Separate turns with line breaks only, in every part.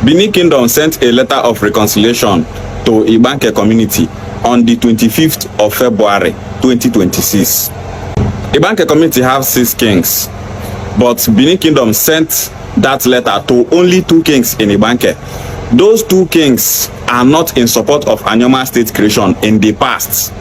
Benin Kingdom sent a letter of reconciliation to Ibanker community on the 25th of February 2026. Ibanker community have 6 kings, but Benin Kingdom sent that letter to only 2 kings in Ibanker. Those 2 kings are not in support of Anyoma state creation in the past.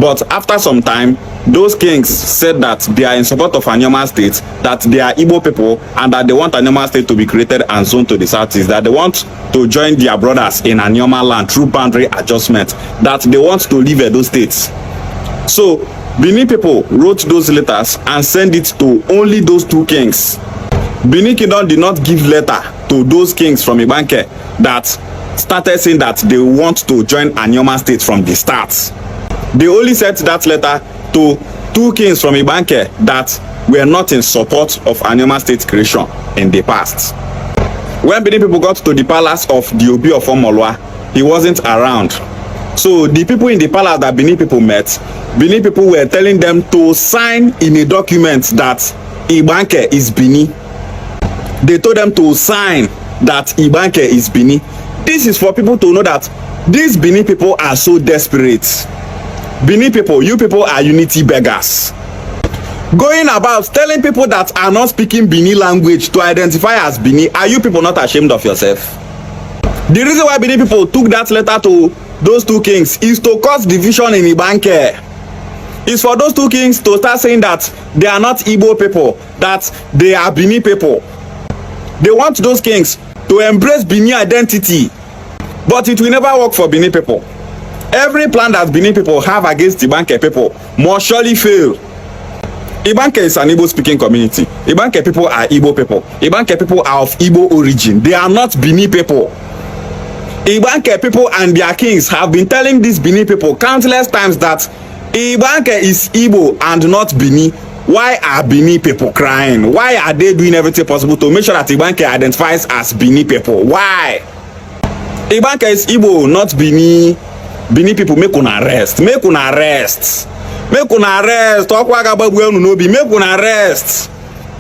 But after some time, those kings said that they are in support of Anyoma state, that they are Igbo people, and that they want Anyoma state to be created and zoned to the southeast, that they want to join their brothers in Anyoma land through boundary adjustment, that they want to leave Edo states. So Benin people wrote those letters and sent it to only those 2 kings. Benin Kingdom did not give letter to those kings from Ibanker that started saying that they want to join Anyoma state from the start. They only sent that letter to 2 kings from Ibanker that were not in support of Anyoma state creation in the past. When Benin people got to the palace of the Obi of Omolwa, he wasn't around. So the people in the palace that Benin people met, Benin people were telling them to sign in a document that Ibanker is Benin. They told them to sign that Ibanker is Benin. This is for people to know that these Benin people are so desperate. Benin people, you people are unity beggars. Going about telling people that are not speaking Benin language to identify as Benin. Are you people not ashamed of yourself? The reason why Benin people took that letter to those 2 kings is to cause division in Ibanker. It's for those 2 kings to start saying that they are not Igbo people, that they are Benin people. They want those kings to embrace Benin identity, but it will never work for Benin people. Every plan that Benin people have against Ibanker people must surely fail. Ibanker is an Igbo speaking community. Ibanker people are Igbo people. Ibanker people are of Igbo origin. They are not Benin people. Ibanker people and their kings have been telling these Benin people countless times that Ibanker is Igbo and not Benin. Why are Benin people crying? Why are they doing everything possible to make sure that Ibanker identifies as Benin people? Why? Ibanker is Igbo, not Benin. Benin people, make una rest. Make una rest. Make una rest. Okwa gababu enu nobi. Make una rest.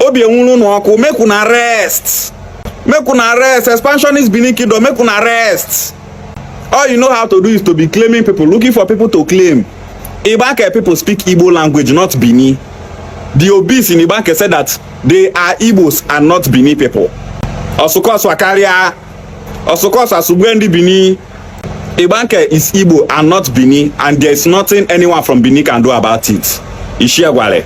Obi enwunu no oku. Make una rest. Make una rest. Expansion is Benin Kingdom. Make una rest. All you know how to do is to be claiming people, looking for people to claim. Ibanker people speak Igbo language, not Benin. The Obis in Ibanker said that they are Igbos and not Benin people. Osukos Wakaria, Osukos Asubwendi Benin. Ibanker is Igbo and not Benin, and there is nothing anyone from Benin can do about it. Ishiagwale.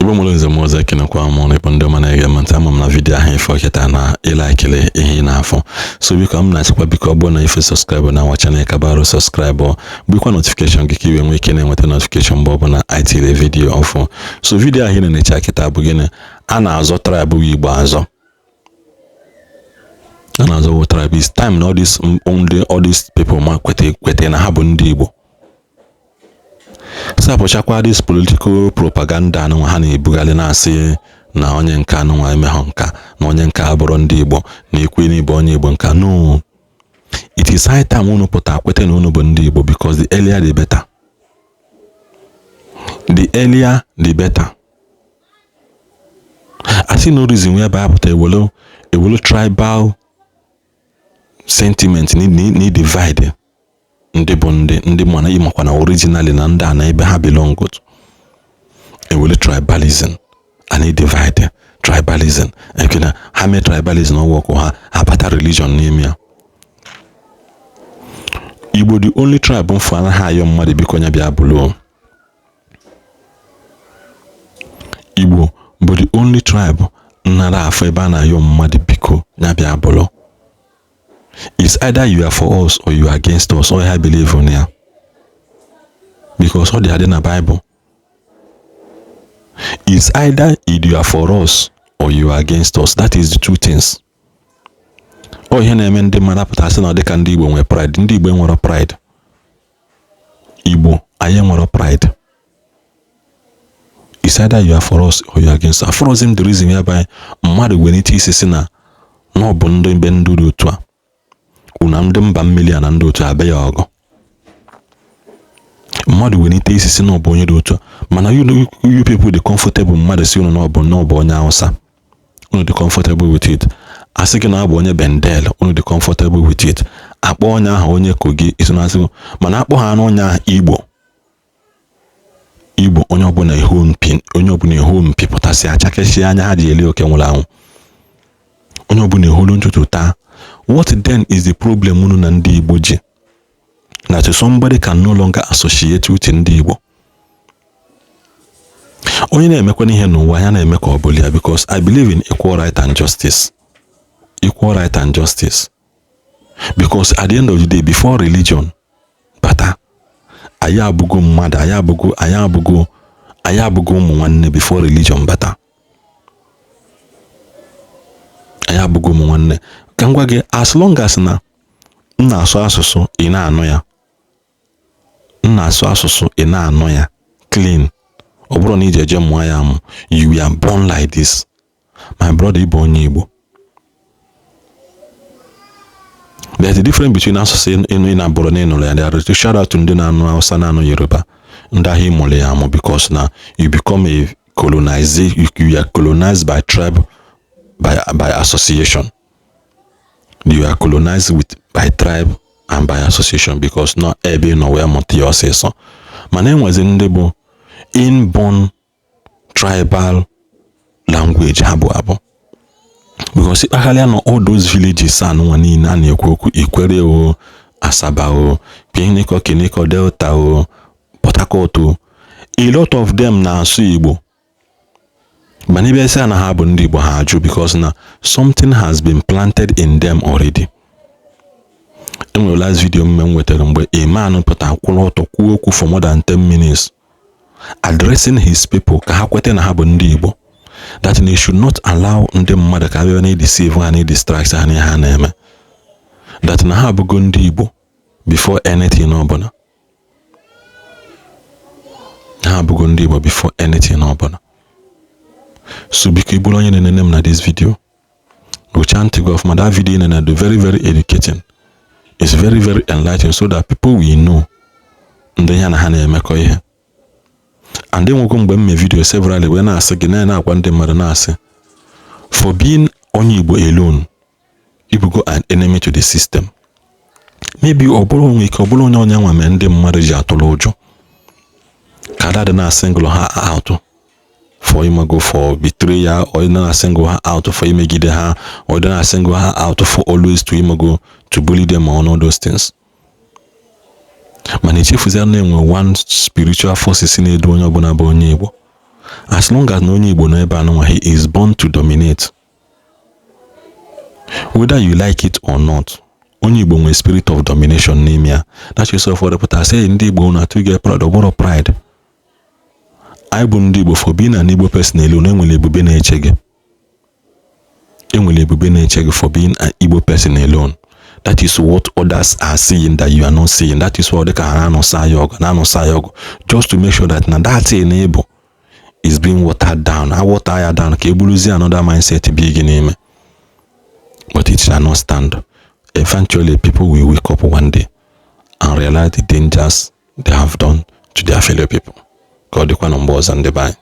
Igbo mulunze moza kina kwa mwana ipondo manege mantama mna video ahi foketa na ila ikile ihi na afo. So biko amna chikwa biko abona ife subscribe na wachane kabaro subscribe biko notification gikiwe mwikene mwete notification bobo na itile video ofo. So video ahi nene chakita abugene ana azo tribe Igbo azo. Ana azo tribe is time na all these people ma kwete na habu ndi Igbo. Sapo chakwa this political propaganda na ha na-ebugali na-asị na onye nka nwa emehọ nka na onye nka abụrụ ndị Igbo na ekwe ni bụ onye Igbo nka. No, it is high time unu pụta kwete na unu bụ ndị Igbo, because the earlier the better. The earlier the better. I see no reason whereby a will tribal sentiment need divide. Ndị bonde ndị mwana imakwa na originally na ndị ana ebe ha belong to. E will tribalism and it divide tribalism. Ekena ha me tribalism no work ha apata religion n'ime. Igbo the only tribe mfu ana ha ayo mmadu biko nya bia bulu. Igbo but the only tribe nara afọ ebe ana ayo mmadu biko nya bia bulu. It's either you are for us or you are against us, or I believe on here. Because all they are in the Bible. It's either you are for us or you are against us. That is the two things. Oh, here na men de manapata na de kan Igbo nwe pride. Ndi Igbo nwere pride. Igbo aye nwere pride. It's either you are for us or you are against us. For us, the reason whereby mmadu when it is na no bụ ndị mbe nduru otu a. Una ndị mba mmiri na ndị otu abe ya ọgụ. Mmadu when it is na ọbụ onye dị otu a. Mana you people the comfortable mmadu si unu na ọbụ onye Hausa. Unu the comfortable with it. asị gị na abụ onye Bendel, unu dị comfortable with it, akpọ onye ahụ onye Kogi iso na-asị, mana akpọ ha n'onye ahụ Igbo onye ọbụla ihu mpi pụtasị achakeshie anya ha ji eli oke nwụrụ anwụ, onye ọbụla eholu ntụtụ taa. What then is the problem unu na ndị Igbo ji? That somebody can no longer associate with ndị Igbo. Onye na-emekwa ihe n'ụwa ya na-eme ka ọ bụla ya, because I believe in equal right and justice. Equal right and justice. Because at the end of the day, before religion bata, anyị abụgo mmadụ, anyị abụgo ụmụ nwanne before religion bata. Anyị abụgo ụmụ nwanne. Ka m gwa gị, as long as na m na-asụ asụsụ ị na-anụ ya, clean, ọ bụrụ na ije eje mụọ ya amụ, you were born like this, my brother, ịbụ onye Igbo. There's a difference between asụsụ ị na-abụrụ na ịnụrụ ya. There is a shout out to ndị na-anụ Hausa, na-anụ Yoruba, ndị ahụ ịmụrụ ya amụ, because na you become a colonized, you are colonized by tribe, by association. You are colonized by tribe and by association, because not ebe no where mụta ya ọsịsọ. Mana enwezi ndị bụ inborn tribal language ha bụ abụ, because ikpaghalịa na all those villages anụnwa niile a na-ekwu okwu, Ikwere o, Asaba o, Kiniko, Delta o, Port Harcourt o, a lot of them na-asụ Igbo. Mana ebe esi na ha bụ ndị Igbo, ha ajụ, because na something has been planted in them already. Enwere last video m nwetara mgbe a man pụta kwụrụ ọtọ kwuo okwu for more than 10 minutes addressing his people ka ha kwete na ha bụ ndị Igbo, that they should not allow ndị mmadụ ka bịa na-deceive ha, na-distract ha na ha na-eme, that na ha abụgo ndị Igbo before anything ọbụla. Ha abụgo ndị Igbo before anything ọbụla. So biko ịbụrụ onye na-enene m na this video, gụchaa ntị gị ọfụma. That video na do very very educating, it's very very enlightening, so that people will know ndị ya na ha na-emekọ ihe. And then nwekwa mgbe mme video severally wee na-asị gị na-agwa ndị mmadụ na-asị, for being onye Igbo alone, you go an enemy to the system. Maybe ọ bụrụ onwe ike ọ bụrụ onye nwa mee ndị mmadụ ji atụrụ ụjọ ka ada dị na single ha out for imago for betrayal, or na single her out for imegide ha, or na single her out for always to imago to bully them on all those things. Man, ichefuzi na enwe one spiritual force na-edu onye ọbụla bụ onye Igbo. As long as na onye Igbo nọ ebe anụnwa, he is born to dominate. Whether you like it or not, onye Igbo nwere spirit of domination n'ime ya. That is why for the pụta say ndị Igbo na to get proud of pride. I bụ ndị Igbo for being an Igbo person alone, enwere ebube na-eche gị. Enwere ebube na-eche gị for being an Igbo person alone. That is what others are seeing that you are not seeing. That is what they can say just to make sure that now that enable is being watered down. I water down. Another mindset beginning, but it shall not stand. Eventually, people will wake up one day and realize the dangers they have done to their fellow people. God, the one on boards and the by.